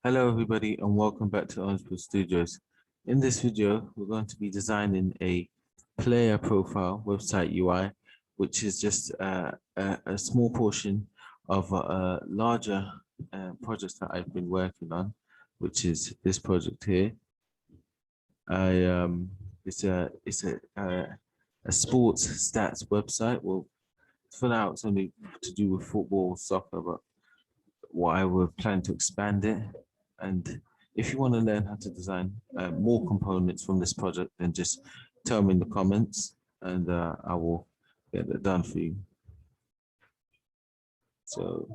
Hello everybody and welcome back to Untitled Studios. In this video, we're going to be designing a player profile website UI, which is just a small portion of a larger project that I've been working on, which is this project here. It's a sports stats website. Well, for now, it's only to do with football, soccer, but what I would plan to expand it. And if you want to learn how to design more components from this project, then just tell me in the comments and I will get it done for you. So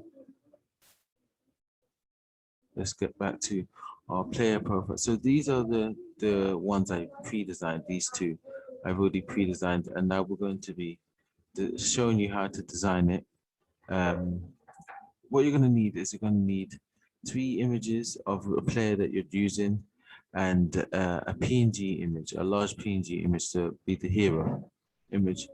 let's get back to our player profile. So these are the ones I pre-designed, these two I've already pre-designed, and now we're going to be showing you how to design it. What you're going to need is you're going to need 3 images of a player that you're using and a PNG image, a large PNG image to be the hero image.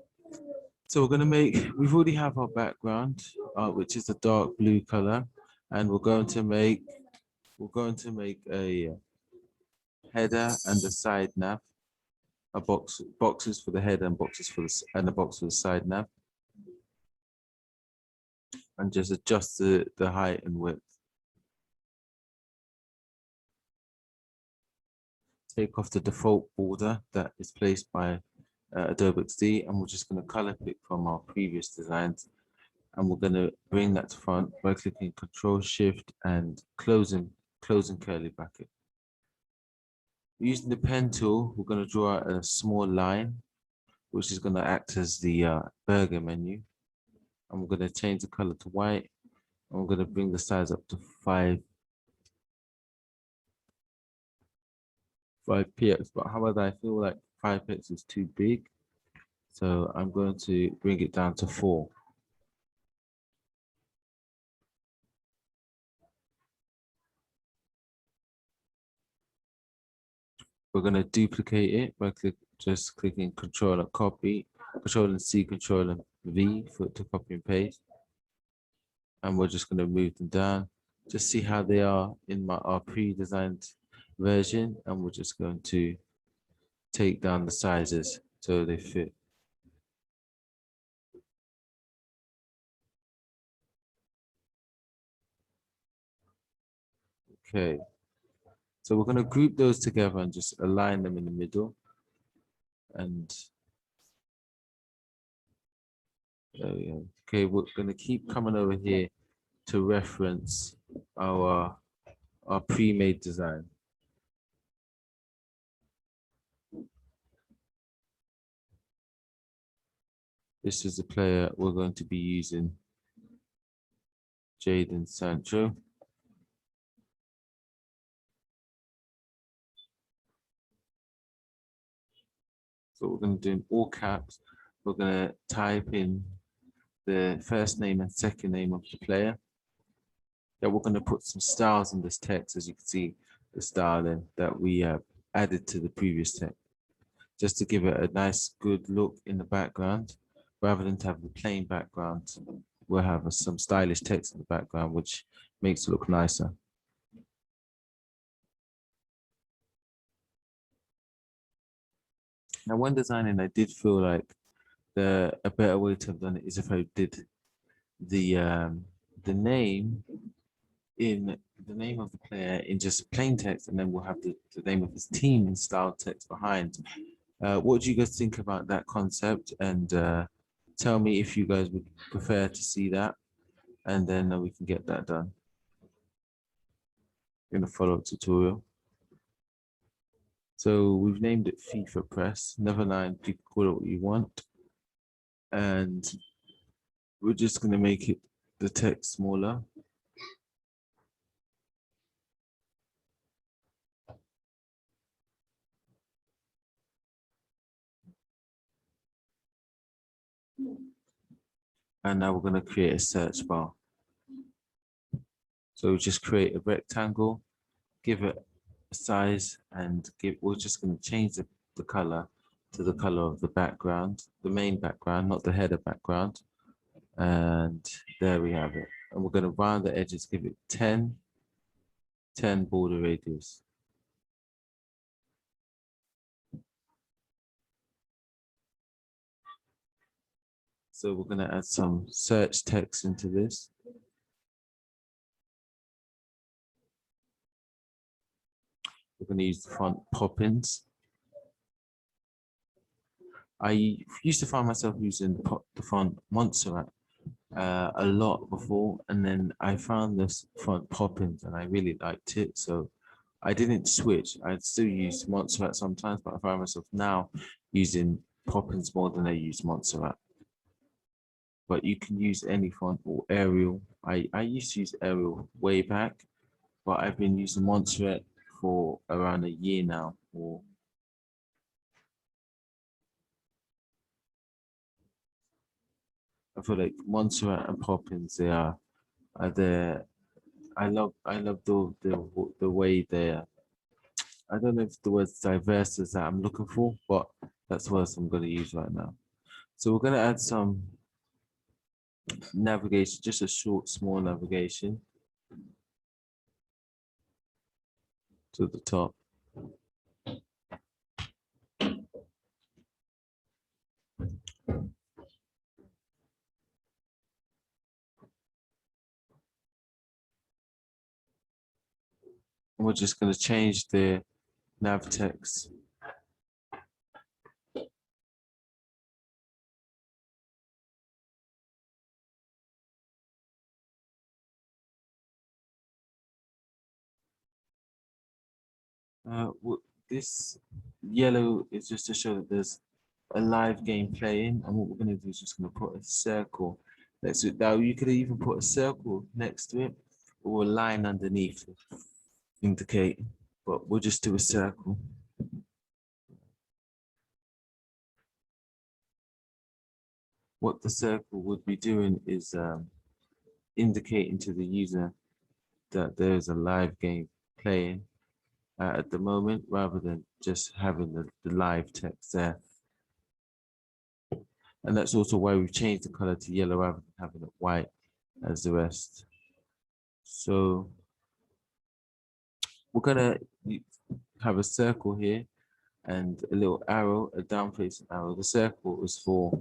So we're going to we've already have our background, which is a dark blue color, and we're going to make a header and a side nav, boxes for the header and boxes for a box for the side nav, and just adjust the height and width. Take off the default border that is placed by Adobe XD, and we're just going to color pick from our previous designs, and we're going to bring that to front by clicking Control Shift and closing curly bracket. Using the pen tool, we're going to draw out a small line, which is going to act as the burger menu, and we're going to change the color to white, and we're going to bring the size up to 5 px, but however, I feel like 5 px is too big, so I'm going to bring it down to 4. We're going to duplicate it by just clicking Control and copy, Control and C, Control and V to copy and paste, and we're just going to move them down. Just see how they are in our pre-designed version, and we're just going to take down the sizes so they fit. Okay, so we're going to group those together and just align them in the middle. And there we go. Okay, we're going to keep coming over here to reference our pre-made design. This is the player we're going to be using, Jadon Sancho. So we're going to do in all caps. We're going to type in the first name and second name of the player. Then we're going to put some styles in this text, as you can see the styling that we added to the previous text, just to give it a nice, good look in the background. Rather than to have the plain background, we'll have some stylish text in the background, which makes it look nicer. Now, when designing, I did feel like a better way to have done it is if I did the name of the player in just plain text, and then we'll have the name of his team in style text behind. What do you guys think about that concept? And tell me if you guys would prefer to see that, and then we can get that done in a follow-up tutorial. So we've named it FIFA Press. Never mind, you can call it what you want. And we're just going to make it the text smaller. And now we're going to create a search bar. So just create a rectangle, give it a size, and we're just going to change the color to the color of the background, the main background, not the header background. And there we have it. And we're going to round the edges, give it 10. 10 border radius. So we're going to add some search text into this. We're going to use the font Poppins. I used to find myself using the font Montserrat a lot before, and then I found this font Poppins and I really liked it. So I didn't switch. I'd still use Montserrat sometimes, but I find myself now using Poppins more than I use Montserrat. But you can use any font or Arial. I used to use Arial way back, but I've been using Montserrat for around a year now. I feel like Montserrat and Poppins, they are there. I love the way they're. I don't know if the word diverse is that I'm looking for, but that's the word I'm going to use right now. So we're going to add some navigation, just a short, small navigation to the top. And we're just going to change the nav text. This yellow is just to show that there's a live game playing, and what we're going to do is just going to put a circle next to it. Now you could even put a circle next to it or a line underneath to indicate, but we'll just do a circle. What the circle would be doing is indicating to the user that there's a live game playing at the moment, rather than just having the live text there. And that's also why we've changed the color to yellow rather than having it white as the rest. So we're gonna have a circle here and a little arrow, a down facing arrow. The circle is for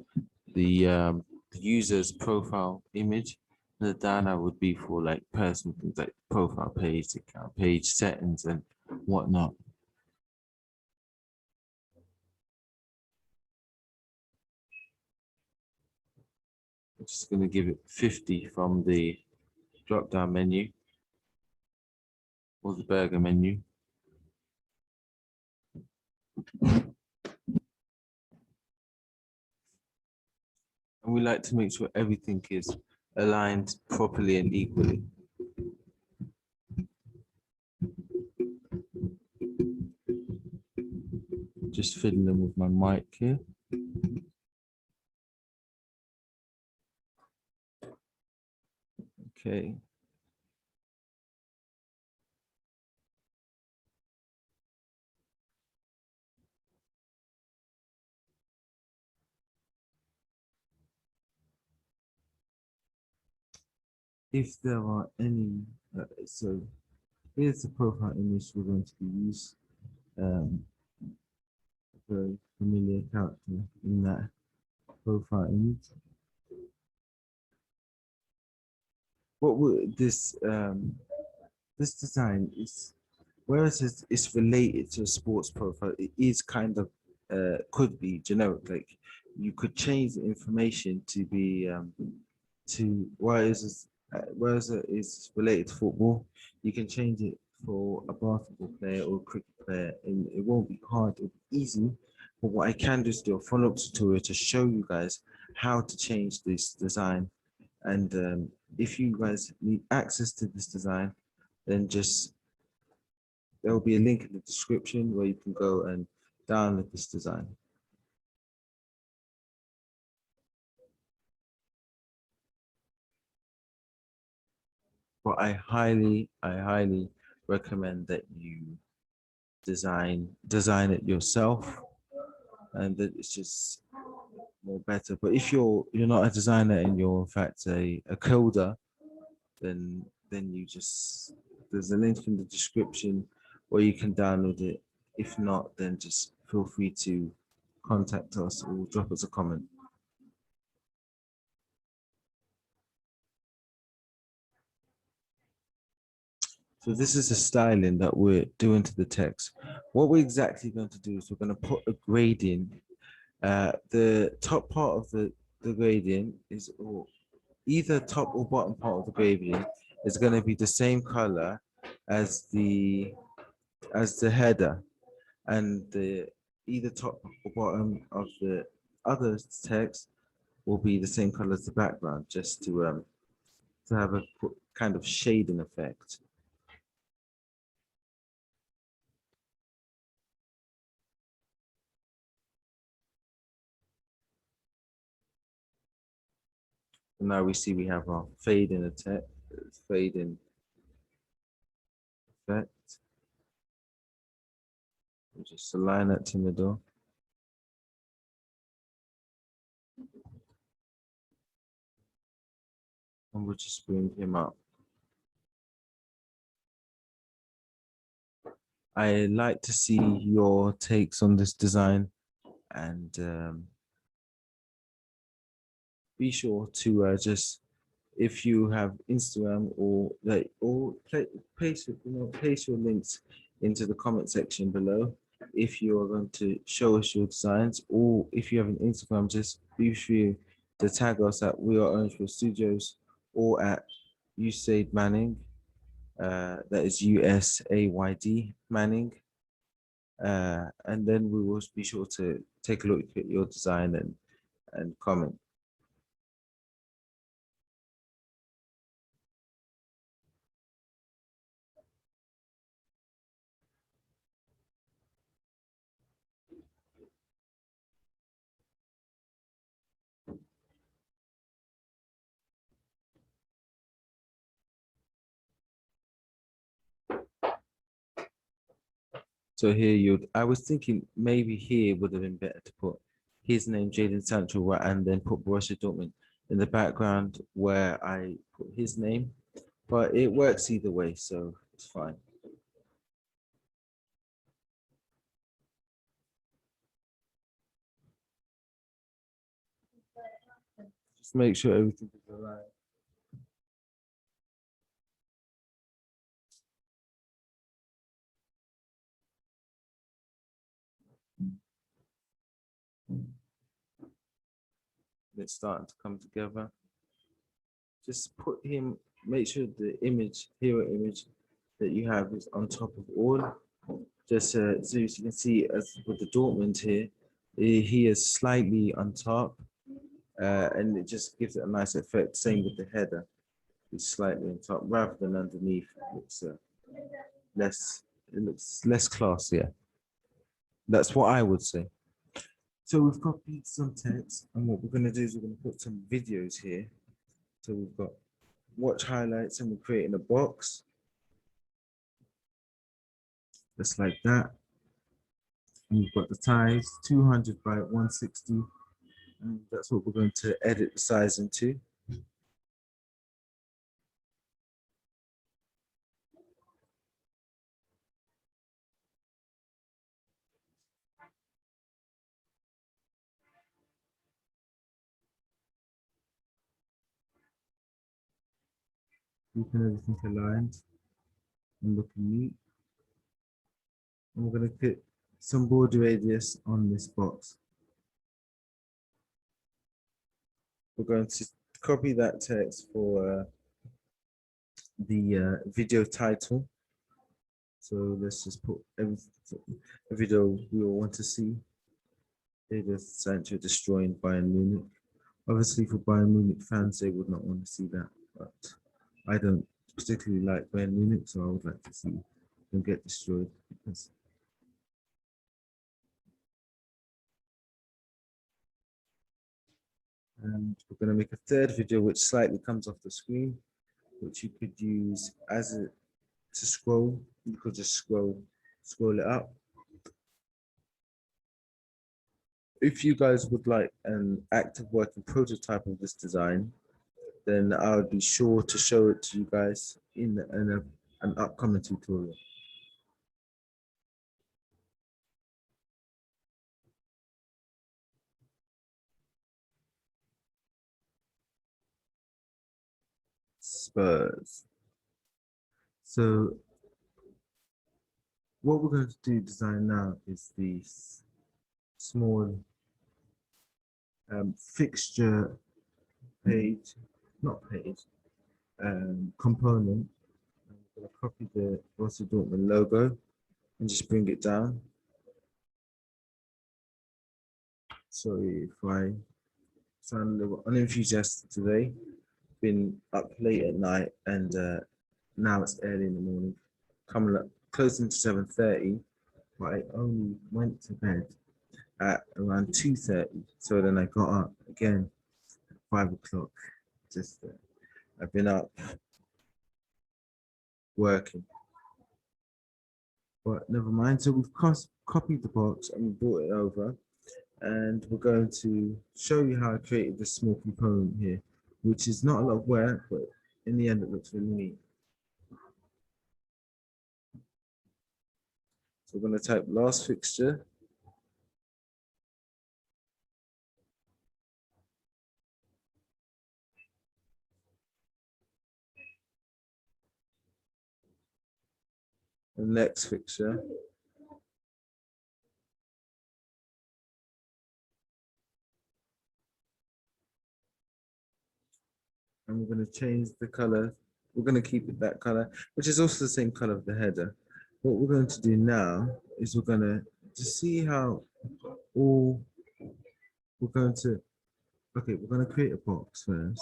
the user's profile image. And the down arrow would be for like personal things like profile page, account page settings and whatnot. I'm just going to give it 50 from the drop down menu or the burger menu. And we like to make sure everything is aligned properly and equally. Just fiddling them with my mic here. Okay. If there are any, so here's the profile image we're going to use. A very familiar character in that profile image. What would this this design is, whereas it's related to a sports profile, it is kind of could be generic. Like you could change the information to be whereas it's related to football, you can change it for a basketball player or a cricket player, and it won't be hard, it'll be easy. But what I can do is do a follow-up tutorial to show you guys how to change this design. And if you guys need access to this design, then just there will be a link in the description where you can go and download this design. But I highly recommend that you design it yourself, and that it's just more better. But if you're not a designer and you're in fact a coder, then you just There's a link in the description, or you can download it. If not, then just feel free to contact us or drop us a comment. So this is the styling that we're doing to the text. What we're exactly going to do is we're going to put a gradient. The top part of the gradient is, or either top or bottom part of the gradient is going to be the same color as the header, and the either top or bottom of the other text will be the same color as the background, just to have a kind of shading effect. And now we see we have our fade in fade in effect. We'll just align that to the middle. And we'll just bring him up. I like to see your takes on this design, and be sure to just, if you have Instagram or paste your links into the comment section below. If you are going to show us your designs, or if you have an Instagram, just be sure to tag us at We Are Orangefield Studios or at USAID Manning. That is USAYD Manning. And then we will be sure to take a look at your design and comment. So here I was thinking maybe here would have been better to put his name, Jaden Sancho, and then put Borussia Dortmund in the background where I put his name, but it works either way, so it's fine. Just make sure everything is aligned. It's starting to come together. Just put him, make sure the hero image that you have is on top of all. Just so you can see, as with the Dortmund here, he is slightly on top, and it just gives it a nice effect. Same with the header, it's slightly on top rather than underneath. It looks less classier. That's what I would say. So we've copied some text, and what we're going to do is we're going to put some videos here. So we've got watch highlights, and we're creating a box just like that. And we've got the ties 200 by 160, and that's what we're going to edit the size into. Keeping everything aligned and looking neat. And we're going to put some border radius on this box. We're going to copy that text for the video title. So let's just put a video we all want to see. Jadon Sancho destroying Bayern Munich. Obviously, for Bayern Munich fans, they would not want to see that, but I don't particularly like Bayern Munich, so I would like to see them get destroyed. And we're going to make a third video which slightly comes off the screen, which you could use to scroll. You could just scroll it up. If you guys would like an active working prototype of this design, then I would be sure to show it to you guys in an upcoming tutorial. Spurs. So what we're going to do design now is the small fixture page, not page, component. I'm going to copy the Borussia Dortmund logo and just bring it down. Sorry if I sound a little unenthusiastic today. Been up late at night and now it's early in the morning, coming up closing to 7:30, but I only went to bed at around 2:30. So then I got up again at 5 o'clock. Just I've been up working, but never mind. So we've copied the box and we brought it over, and we're going to show you how I created this small component here, which is not a lot of work, but in the end it looks really neat. So we're going to type last fixture. The next fixture. And we're going to change the color. We're going to keep it that color, which is also the same color of the header. What we're going to do now is we're going to just see how all we're going to, okay, we're going to create a box first,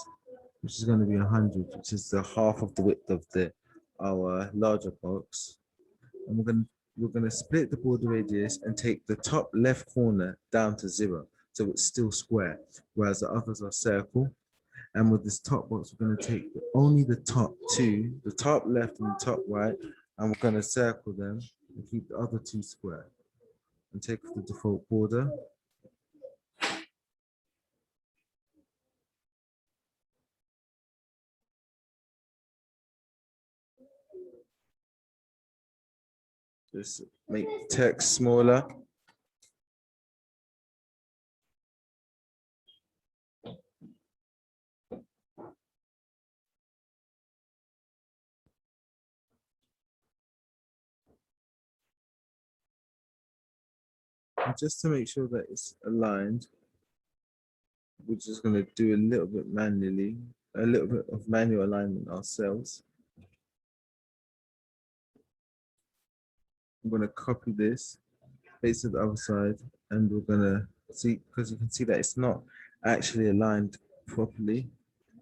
which is going to be 100, which is the half of the width of our larger box. And we're going to split the border radius and take the top left corner down to 0, so it's still square, whereas the others are circle. And with this top box, we're going to take only the top two, the top left and the top right, and we're going to circle them and keep the other two square. And take the default border. Just make the text smaller. And just to make sure that it's aligned, we're just going to do a little bit manually, a little bit of manual alignment ourselves. I'm going to copy this, paste it to the other side, and we're going to see, because you can see that it's not actually aligned properly.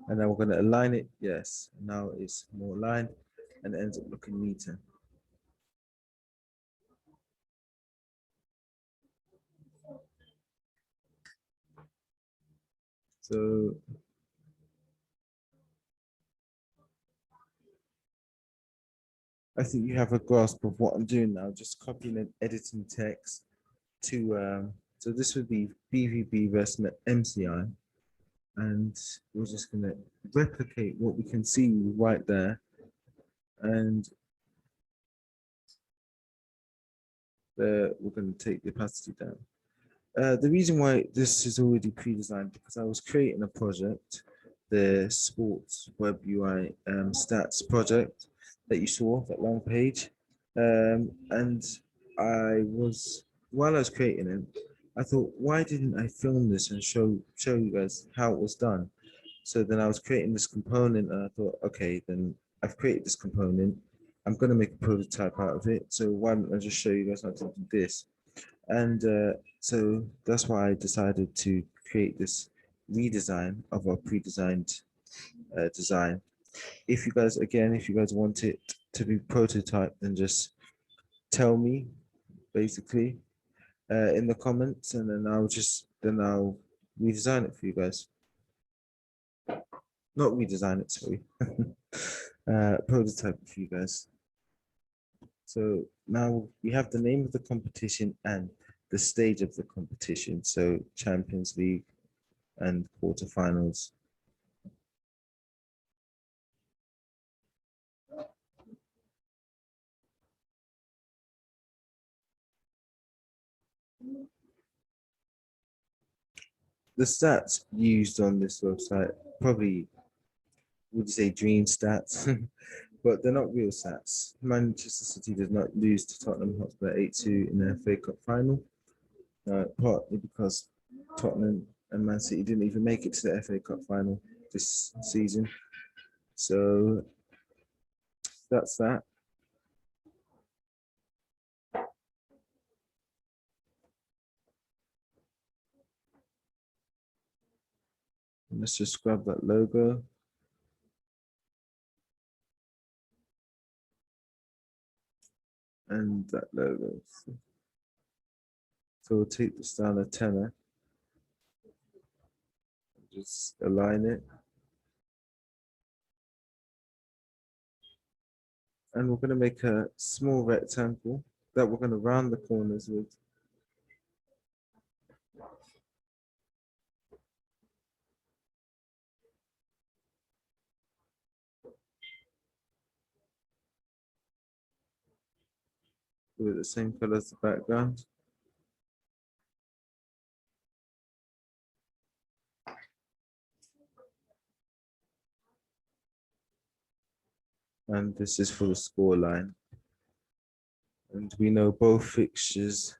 And then we're going to align it. Yes, now it's more aligned and it ends up looking neater. So I think you have a grasp of what I'm doing now, just copying and editing text to, so this would be BVB versus MCI. And we're just going to replicate what we can see right there. And we're going to take the opacity down. The reason why this is already pre-designed, because I was creating a project, the sports web UI stats project that you saw, that long page. And while I was creating it, I thought, why didn't I film this and show you guys how it was done? So then I was creating this component and I thought, okay, then I've created this component. I'm going to make a prototype out of it. So why don't I just show you guys how to do this? And so that's why I decided to create this redesign of our pre-designed design. If you guys want it to be prototyped, then just tell me, basically, in the comments, and then I'll redesign it for you guys. Not redesign it, sorry. Prototype for you guys. So now we have the name of the competition and the stage of the competition. So Champions League and quarterfinals. the stats used on this website probably, would you say, dream stats? But they're not real stats. Manchester City did not lose to Tottenham Hotspur 8-2 in the FA Cup final, partly because Tottenham and Man City didn't even make it to the FA Cup final this season. So that's that. Let's just grab that logo. And that logo. So we'll take this down a tenner. Just align it. And we're going to make a small rectangle that we're going to round the corners with. With the same color as the background. And this is for the score line. And we know both fixtures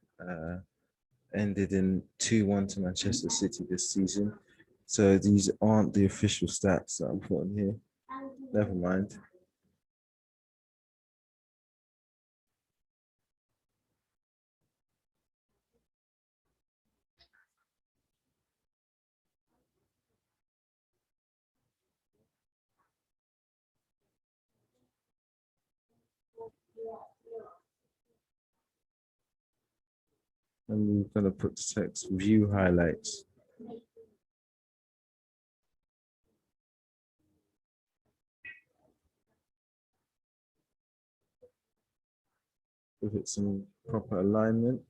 ended in 2-1 to Manchester City this season. So these aren't the official stats that I'm putting here. Never mind. And we're going to put the text view highlights. Give it some proper alignment.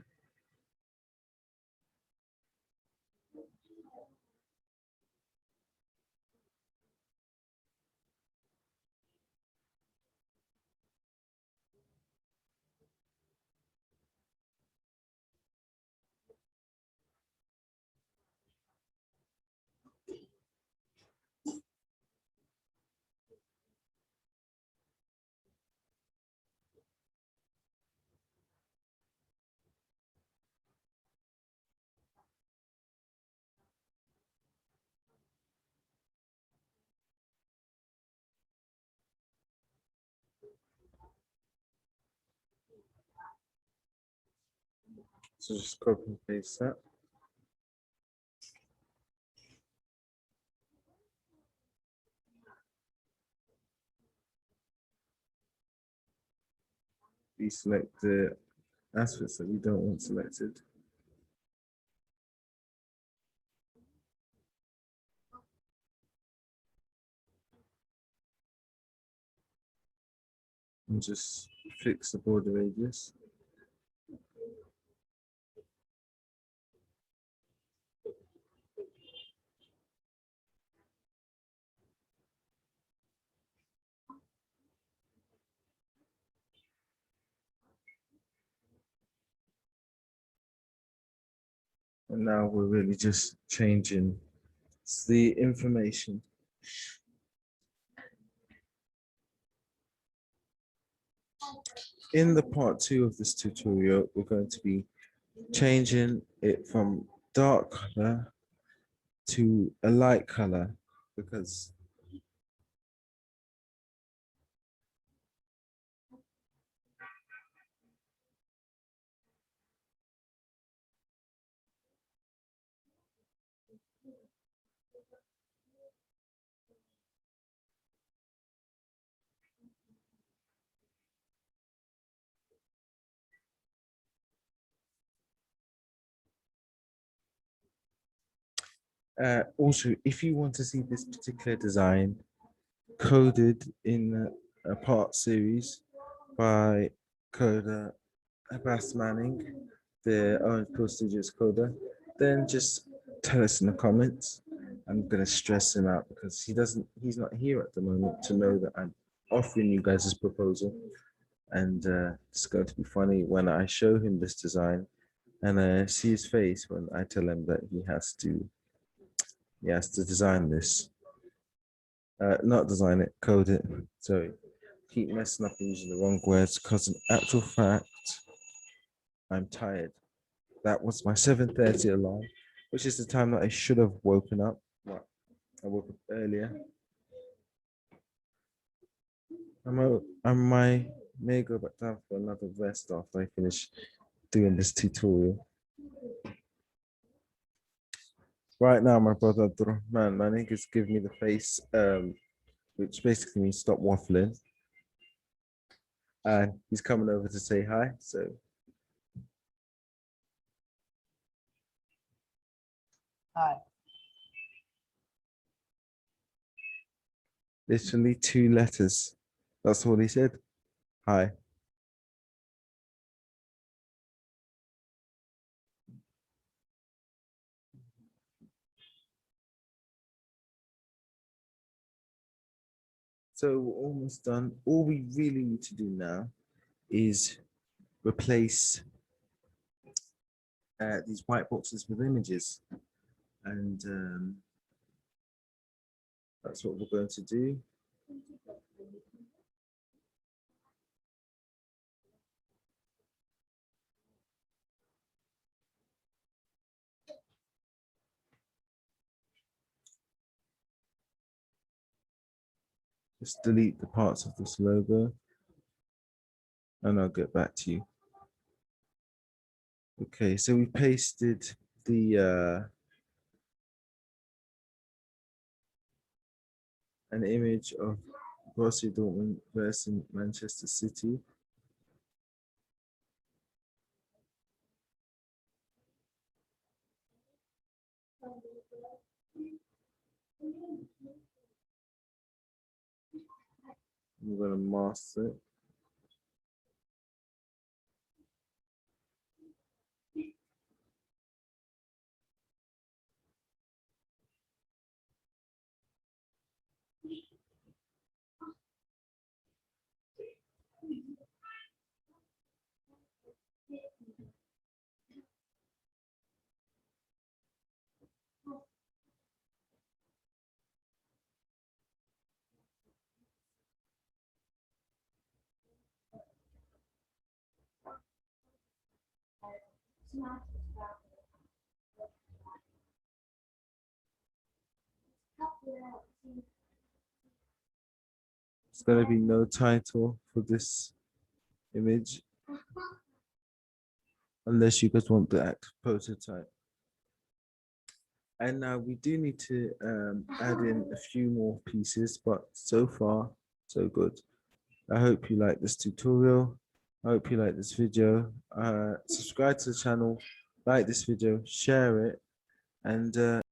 So just copy and paste that. Deselect the aspects that we don't want selected. And just fix the border radius. And now we're really just changing the information. In the part 2 of this tutorial, we're going to be changing it from dark color to a light color, because also, if you want to see this particular design coded in a part series by coder Abbas Manning, the Orange Pill Studios coder, then just tell us in the comments. I'm gonna stress him out because he's not here at the moment to know that I'm offering you guys this proposal. And it's going to be funny when I show him this design and I see his face when I tell him that he has to he has to design this. Not design it, code it. Sorry, keep messing up and using the wrong words because in actual fact, I'm tired. That was my 7:30 alarm, which is the time that I should have woken up. Well, I woke up earlier. I may go back down for another rest after I finish doing this tutorial. Right now, my brother Abdurrahman, my niggas give me the face, which basically means stop waffling. And he's coming over to say hi. So Hi. literally 2 letters. That's all he said. Hi. So we're almost done. All we really need to do now is replace these white boxes with images. And that's what we're going to do. Just delete the parts of this logo and I'll get back to you. Okay, so we pasted the an image of Borussia Dortmund versus Manchester City. We're going to mask it. There's going to be no title for this image unless you guys want the active prototype. And now we do need to add in a few more pieces, but so far, so good. I hope you like this tutorial. I hope you like this video. Subscribe to the channel, like this video, share it, and